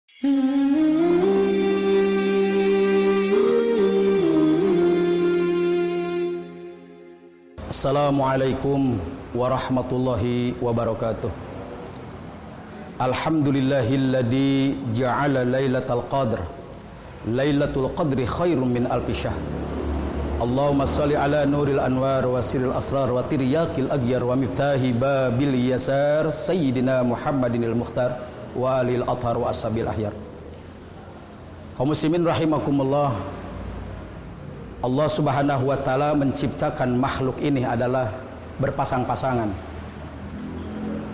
Assalamualaikum warahmatullahi wabarakatuh. Alhamdulillahilladzi ja'ala lailatul qadri khairum min alfi syahr. Allahumma shalli ala nuril anwar wa sirril asrar wa tiryaqil aghyar wa miftahi babil yasar sayyidina Muhammadinil mukhtar wa alil athhar wa ashabil ahyar. Kaum muslimin rahimakumullah, Allah subhanahu wa ta'ala menciptakan makhluk ini adalah berpasang-pasangan.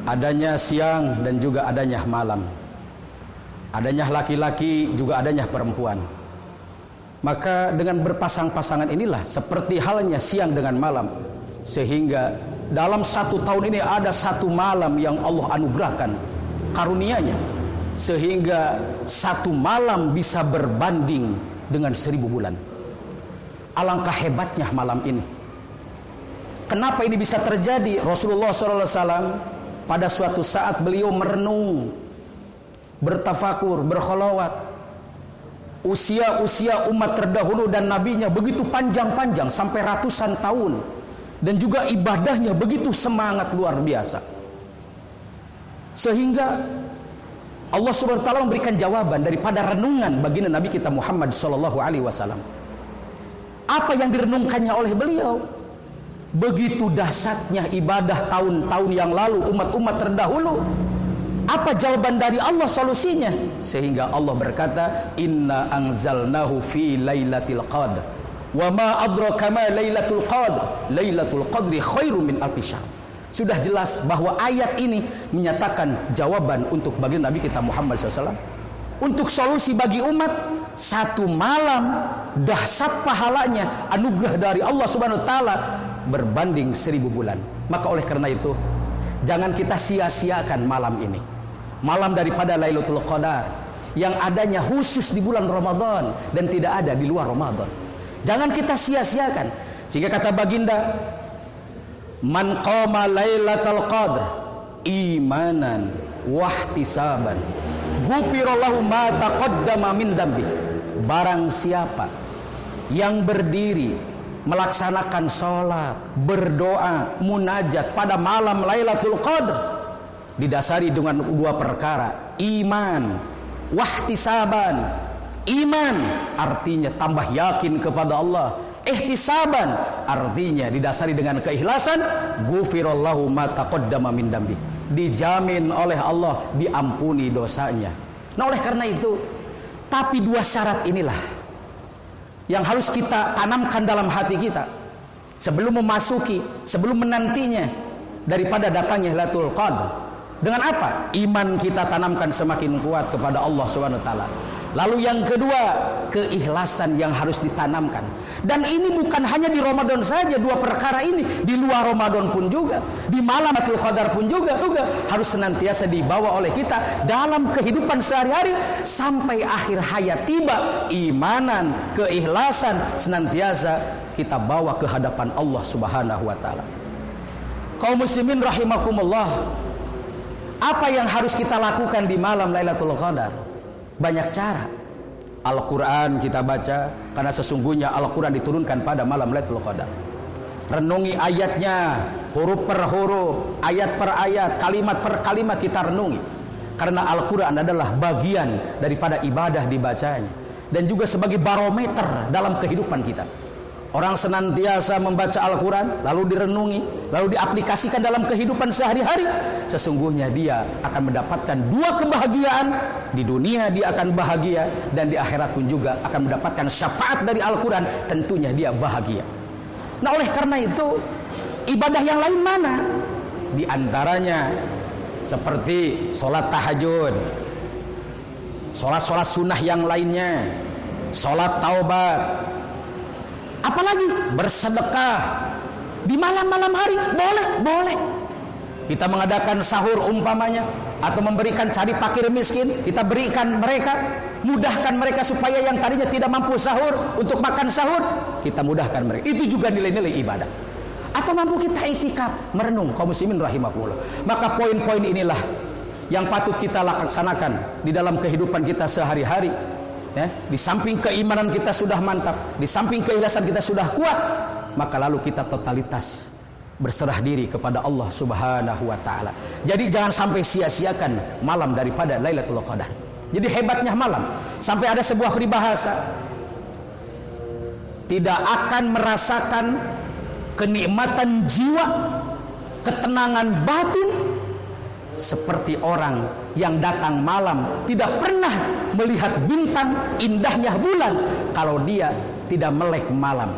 Adanya siang dan juga adanya malam. Adanya laki-laki juga adanya perempuan. Maka dengan berpasang-pasangan inilah seperti halnya siang dengan malam. Sehingga dalam satu tahun ini ada satu malam yang Allah anugerahkan karunia-Nya. Sehingga satu malam bisa berbanding dengan 1000 bulan. Alangkah hebatnya malam ini. Kenapa ini bisa terjadi? Rasulullah SAW pada suatu saat beliau merenung, bertafakur, berkholawat. Usia umat terdahulu dan nabinya begitu panjang-panjang sampai ratusan tahun. Dan juga ibadahnya begitu semangat luar biasa. Sehingga Allah Subhanahu wa taala memberikan jawaban daripada renungan baginda Nabi kita Muhammad SAW. Apa yang direnungkannya oleh beliau? Begitu dahsyatnya ibadah tahun-tahun yang lalu umat-umat terdahulu. Apa jawaban dari Allah solusinya? Sehingga Allah berkata, Inna anzalnahu fi lailatul qadr. Wa ma adraka ma lailatul qadr. Lailatul qadri khairum min alfi syahr. Sudah jelas bahwa ayat ini menyatakan jawaban untuk baginda Nabi kita Muhammad SAW. Untuk solusi bagi umat, satu malam dahsyat pahalanya, anugerah dari Allah Subhanahu wa taala berbanding 1000 bulan. Maka oleh karena itu, jangan kita sia-siakan malam ini. Malam daripada Lailatul Qadar yang adanya khusus di bulan Ramadan dan tidak ada di luar Ramadan. Jangan kita sia-siakan. Sehingga kata baginda, man qama Lailatul Qadr imanan wahtisaban ghufirallahu ma taqaddama min dambi. Barang siapa yang berdiri melaksanakan sholat, berdoa, munajat pada malam Lailatul Qadr didasari dengan dua perkara, iman, wahtisaban. Iman artinya tambah yakin kepada Allah, ihtisaban artinya didasari dengan keikhlasan, ghufirallahu ma taqaddama min dambi. Dijamin oleh Allah diampuni dosanya. Nah oleh karena itu, tapi dua syarat inilah yang harus kita tanamkan dalam hati kita sebelum memasuki, sebelum menantinya daripada datangnya Lailatul Qadr. Dengan apa? Iman kita tanamkan semakin kuat kepada Allah Subhanahu wa taala. Lalu yang kedua, keikhlasan yang harus ditanamkan. Dan ini bukan hanya di Ramadan saja, dua perkara ini di luar Ramadan pun juga, di malam Lailatul Qadar pun juga harus senantiasa dibawa oleh kita dalam kehidupan sehari-hari sampai akhir hayat tiba. Imanan, keikhlasan senantiasa kita bawa ke hadapan Allah Subhanahu wa taala. Kaum muslimin rahimakumullah, apa yang harus kita lakukan di malam Lailatul Qadar? Banyak cara. Al-Quran kita baca, karena sesungguhnya Al-Quran diturunkan pada malam Lailatul Qadar. Renungi ayatnya, huruf per huruf, ayat per ayat, kalimat per kalimat kita renungi. Karena Al-Quran adalah bagian daripada ibadah dibacanya. Dan juga sebagai barometer dalam kehidupan kita. Orang senantiasa membaca Al-Quran, lalu direnungi, lalu diaplikasikan dalam kehidupan sehari-hari. Sesungguhnya dia akan mendapatkan dua kebahagiaan. Di dunia dia akan bahagia, dan di akhirat pun juga akan mendapatkan syafaat dari Al-Quran. Tentunya dia bahagia. Nah oleh karena itu, ibadah yang lain mana? Di antaranya seperti sholat tahajud, sholat sunnah yang lainnya, sholat taubat. Apalagi bersedekah di malam-malam hari, boleh. Kita mengadakan sahur umpamanya, atau memberikan cari fakir miskin, kita berikan mereka, mudahkan mereka supaya yang tadinya tidak mampu sahur untuk makan sahur, kita mudahkan mereka. Itu juga nilai-nilai ibadah. Atau mampu kita iktikaf, merenung, kaum muslimin rahimahullah. Maka poin-poin inilah yang patut kita laksanakan di dalam kehidupan kita sehari-hari, ya, di samping keimanan kita sudah mantap, di samping keikhlasan kita sudah kuat, maka lalu kita totalitas berserah diri kepada Allah Subhanahu wa taala. Jadi jangan sampai sia-siakan malam daripada Lailatul Qadar. Jadi hebatnya malam, sampai ada sebuah peribahasa, tidak akan merasakan kenikmatan jiwa, ketenangan batin seperti orang yang datang malam tidak pernah melihat bintang, indahnya bulan, kalau dia tidak melek malam,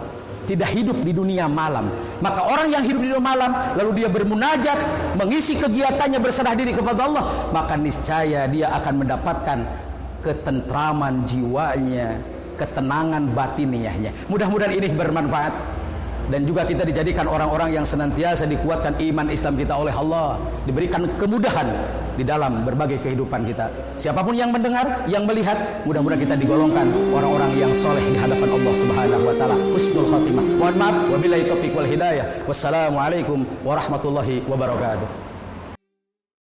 tidak hidup di dunia malam. Maka orang yang hidup di dunia malam lalu dia bermunajat, mengisi kegiatannya berserah diri kepada Allah, maka niscaya dia akan mendapatkan ketentraman jiwanya, ketenangan batiniahnya. Mudah-mudahan ini bermanfaat dan juga kita dijadikan orang-orang yang senantiasa dikuatkan iman Islam kita oleh Allah, diberikan kemudahan di dalam berbagai kehidupan kita. Siapapun yang mendengar, yang melihat, mudah-mudahan kita digolongkan orang-orang yang soleh di hadapan Allah Subhanahu wa taala. Husnul khotimah. Mohon maaf, wabillahi taufiq wal hidayah. Wassalamualaikum warahmatullahi wabarakatuh.